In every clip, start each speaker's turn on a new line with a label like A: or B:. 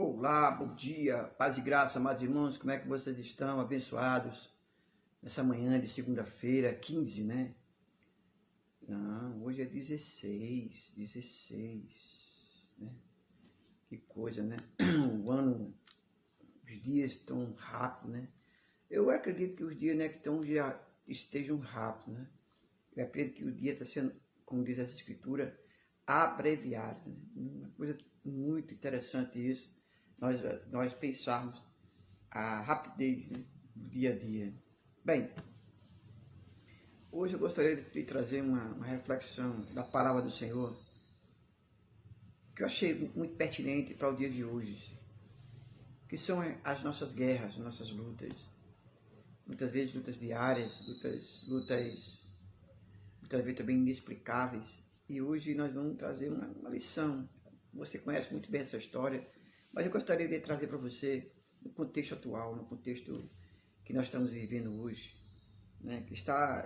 A: Olá, bom dia, paz e graça, amados irmãos, como é que vocês estão? Abençoados nessa manhã de segunda-feira, 15, né? Não, hoje é 16, né? Que coisa, né? O ano, os dias estão rápidos, né? Eu acredito que os dias, né, já estejam rápidos, né? Eu acredito que o dia está sendo, como diz essa escritura, abreviado, né? Uma coisa muito interessante isso, nós pensarmos a rapidez, né, do dia a dia. Bem, hoje eu gostaria de trazer uma reflexão da palavra do Senhor que eu achei muito pertinente para o dia de hoje, que são as nossas guerras, nossas lutas. Muitas vezes lutas diárias, lutas muitas vezes também inexplicáveis. E hoje nós vamos trazer uma lição. Você conhece muito bem essa história, mas eu gostaria de trazer para você no contexto atual, no contexto que nós estamos vivendo hoje, né? Que está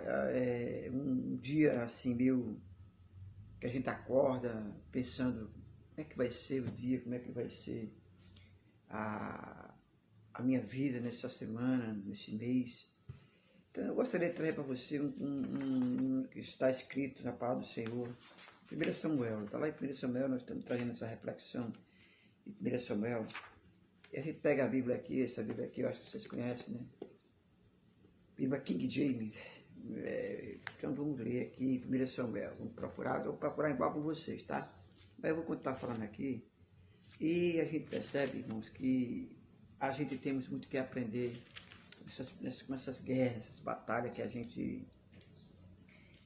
A: um dia assim meio que a gente acorda pensando como é que vai ser o dia, como é que vai ser a minha vida nessa semana, nesse mês. Então eu gostaria de trazer para você que está escrito na palavra do Senhor, 1 Samuel, está lá em 1 Samuel, nós estamos trazendo essa reflexão em 1 Samuel, e a gente pega a Bíblia aqui, essa Bíblia aqui, eu acho que vocês conhecem, né? Bíblia King James, então vamos ler aqui 1 Samuel, vamos procurar, eu vou procurar igual com vocês, tá? Mas eu vou continuar falando aqui, e a gente percebe, irmãos, que a gente temos muito que aprender com essas guerras, essas batalhas que a gente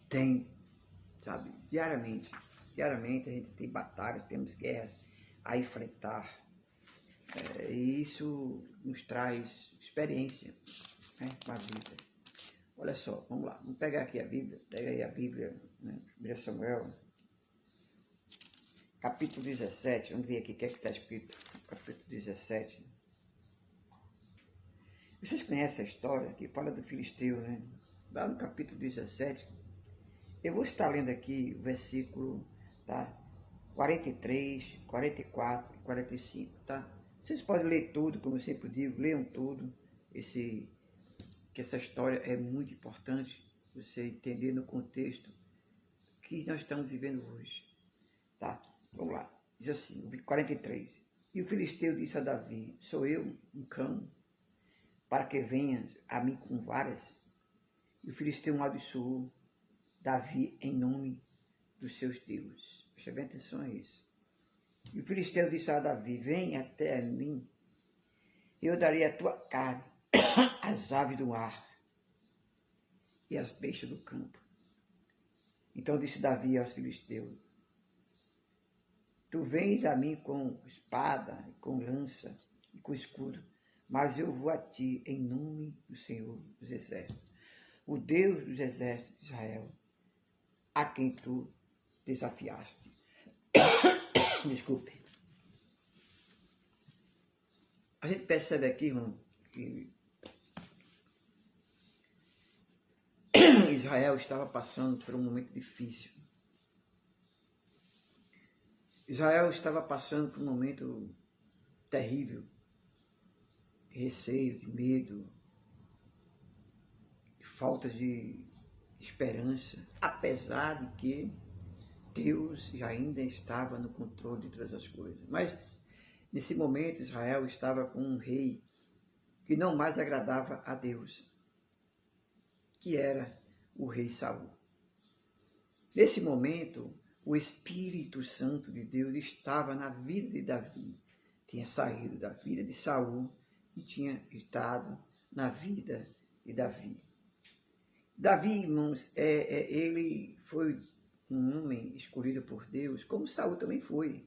A: tem, sabe, diariamente. Diariamente a gente tem batalhas, temos guerras a enfrentar, e isso nos traz experiência, né, com a vida. Olha só, vamos lá, vamos pegar aqui a Bíblia, pega aí a Bíblia, né, 1 Samuel, capítulo 17, vamos ver aqui o que é que está escrito, capítulo 17. Vocês conhecem a história que fala do Filisteu, né? Lá no capítulo 17, eu vou estar lendo aqui o versículo, tá? 43, 44 e 45, tá? Vocês podem ler tudo, como eu sempre digo, leiam tudo, que essa história é muito importante, você entender no contexto que nós estamos vivendo hoje, tá? Vamos lá, diz assim, 43. E o Filisteu disse a Davi, sou eu um cão, para que venhas a mim com varas? E o Filisteu amaldiçoou Davi em nome dos seus deuses. Preste bem atenção a isso. E o Filisteu disse a Davi, vem até mim, eu darei a tua carne às aves do ar e às bestas do campo. Então disse Davi aos filisteus, tu vens a mim com espada, com lança e com escudo, mas eu vou a ti em nome do Senhor dos Exércitos, o Deus dos Exércitos de Israel, a quem tu desafiaste. Desculpe. A gente percebe aqui, irmão, que Israel estava passando por um momento difícil. Israel estava passando por um momento terrível, de receio, de medo, de falta de esperança, apesar de que Deus ainda estava no controle de todas as coisas. Mas nesse momento Israel estava com um rei que não mais agradava a Deus, que era o rei Saul. Nesse momento, o Espírito Santo de Deus estava na vida de Davi. Tinha saído da vida de Saul e tinha estado na vida de Davi. Davi, irmãos, ele foi um homem escolhido por Deus, como Saul também foi.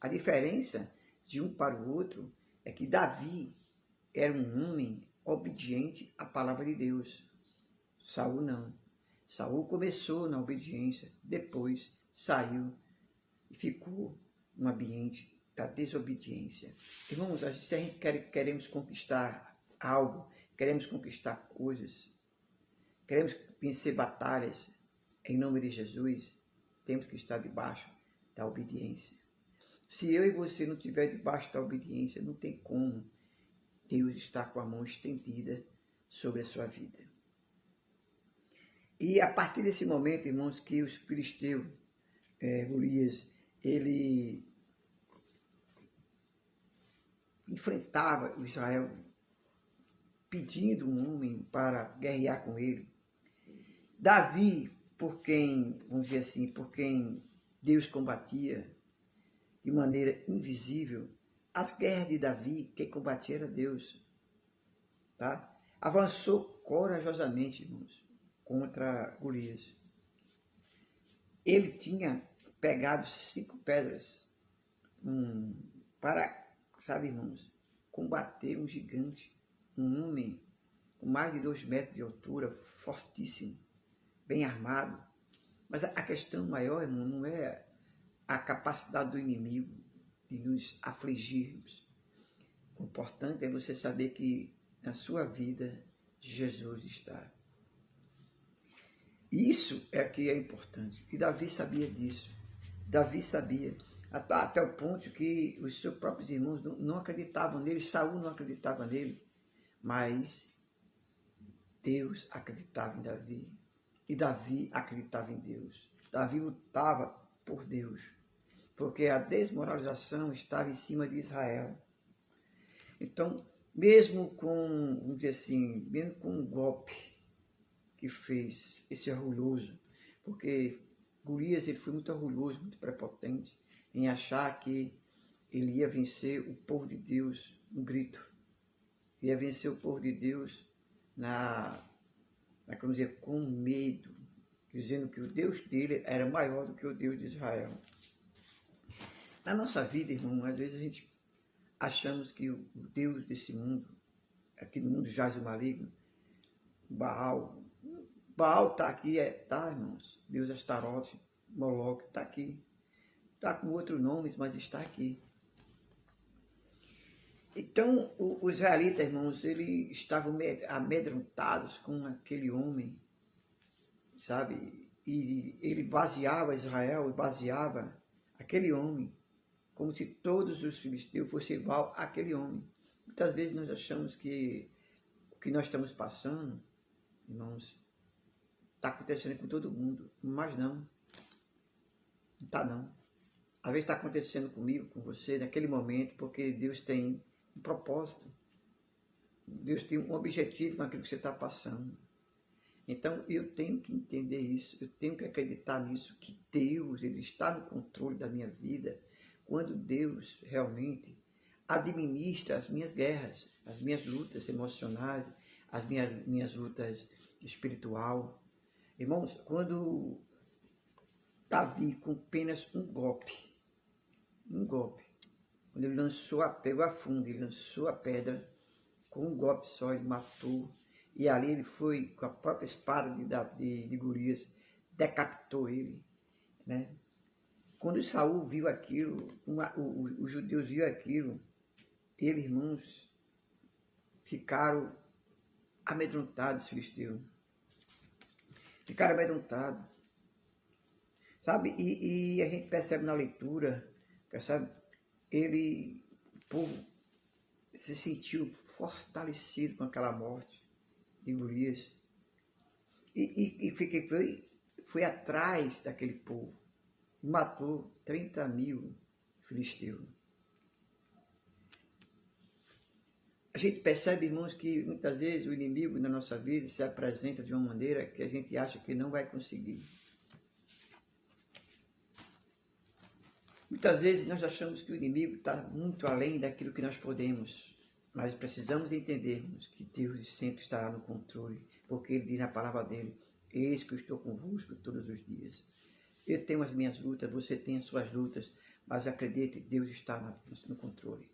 A: A diferença de um para o outro é que Davi era um homem obediente à palavra de Deus. Saul não. Saul começou na obediência, depois saiu e ficou no ambiente da desobediência. Irmãos, se a gente queremos conquistar algo, queremos conquistar coisas, queremos vencer batalhas em nome de Jesus, temos que estar debaixo da obediência. Se eu e você não estiver debaixo da obediência, não tem como Deus estar com a mão estendida sobre a sua vida. E a partir desse momento, irmãos, que os filisteus, Golias, ele enfrentava o Israel pedindo um homem para guerrear com ele. Davi, por quem, vamos dizer assim, por quem Deus combatia de maneira invisível, as guerras de Davi, quem combatia era Deus, tá? Avançou corajosamente, irmãos, contra Golias. Ele tinha pegado 5 pedras para, sabe, irmãos, combater um gigante, um homem com mais de 2 metros de altura, fortíssimo, bem armado. Mas a questão maior, irmão, não é a capacidade do inimigo de nos afligirmos. O importante é você saber que na sua vida Jesus está. Isso é que é importante. E Davi sabia disso. Davi sabia. Até o ponto que os seus próprios irmãos não acreditavam nele, Saul não acreditava nele, mas Deus acreditava em Davi. E Davi acreditava em Deus. Davi lutava por Deus, porque a desmoralização estava em cima de Israel. Então, mesmo com, vamos dizer assim, mesmo com um golpe que fez esse orgulhoso, porque Golias ele foi muito orgulhoso, muito prepotente, em achar que ele ia vencer o povo de Deus no grito, ia vencer o povo de Deus vamos dizer, com medo, dizendo que o Deus dele era maior do que o Deus de Israel. Na nossa vida, irmão, às vezes a gente achamos que o Deus desse mundo, aqui no mundo jaz o maligno, Baal está aqui, tá, irmãos, Deus Astarote, Moloque, está aqui. Está com outros nomes, mas está aqui. Então, os israelitas, irmãos, eles estavam amedrontados com aquele homem, sabe? E ele baseava Israel, e baseava aquele homem, como se todos os filisteus fossem igual àquele homem. Muitas vezes nós achamos que o que nós estamos passando, irmãos, está acontecendo com todo mundo, mas não. Não está, não. Às vezes está acontecendo comigo, com você, naquele momento, porque Deus tem um propósito. Deus tem um objetivo naquilo que você está passando. Então, eu tenho que entender isso, eu tenho que acreditar nisso, que Deus ele está no controle da minha vida, quando Deus realmente administra as minhas guerras, as minhas lutas emocionais, as minhas lutas espirituais. Irmãos, quando Davi, com apenas um golpe, quando ele pegou a fundo, ele lançou a pedra, com um golpe só ele matou, e ali ele foi com a própria espada de Golias, decapitou ele, né? Quando Saul viu aquilo, os judeus viram aquilo, eles, irmãos, ficaram amedrontados, filisteus. Ficaram amedrontados. Sabe? E a gente percebe na leitura, sabe? O povo se sentiu fortalecido com aquela morte de Golias. E foi atrás daquele povo. Matou 30.000 filisteus. A gente percebe, irmãos, que muitas vezes o inimigo na nossa vida se apresenta de uma maneira que a gente acha que não vai conseguir. Muitas vezes nós achamos que o inimigo está muito além daquilo que nós podemos, mas precisamos entendermos que Deus sempre estará no controle, porque Ele diz na palavra dele, eis que eu estou convosco todos os dias. Eu tenho as minhas lutas, você tem as suas lutas, mas acredite, Deus está no controle.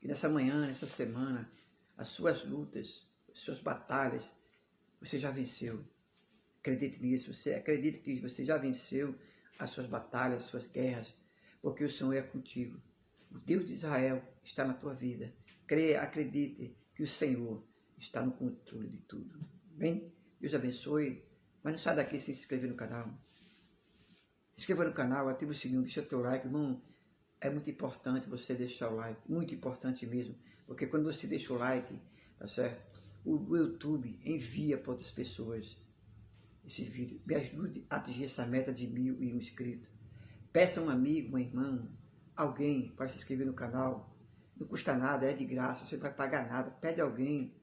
A: E nessa manhã, nessa semana, as suas lutas, as suas batalhas, você já venceu. Acredite nisso, você acredita que você já venceu as suas batalhas, as suas guerras, porque o Senhor é contigo. O Deus de Israel está na tua vida. Creia, acredite que o Senhor está no controle de tudo. Bem, Deus abençoe. Mas não sai daqui sem se inscrever no canal. Se inscreva no canal, ative o sininho, deixa teu like, irmão. é muito importante você deixar o like, muito importante mesmo, porque quando você deixa o like, tá certo? O YouTube envia para outras pessoas esse vídeo. Me ajude a atingir essa meta de 1.001 inscritos. Peça um amigo, um irmão, alguém para se inscrever no canal. Não custa nada, é de graça, você não vai pagar nada. Pede alguém.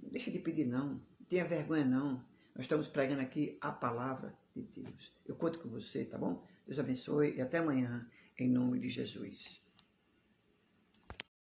A: Não deixa de pedir não. Não tenha vergonha não. Nós estamos pregando aqui a palavra de Deus. Eu conto com você, tá bom? Deus abençoe e até amanhã, em nome de Jesus.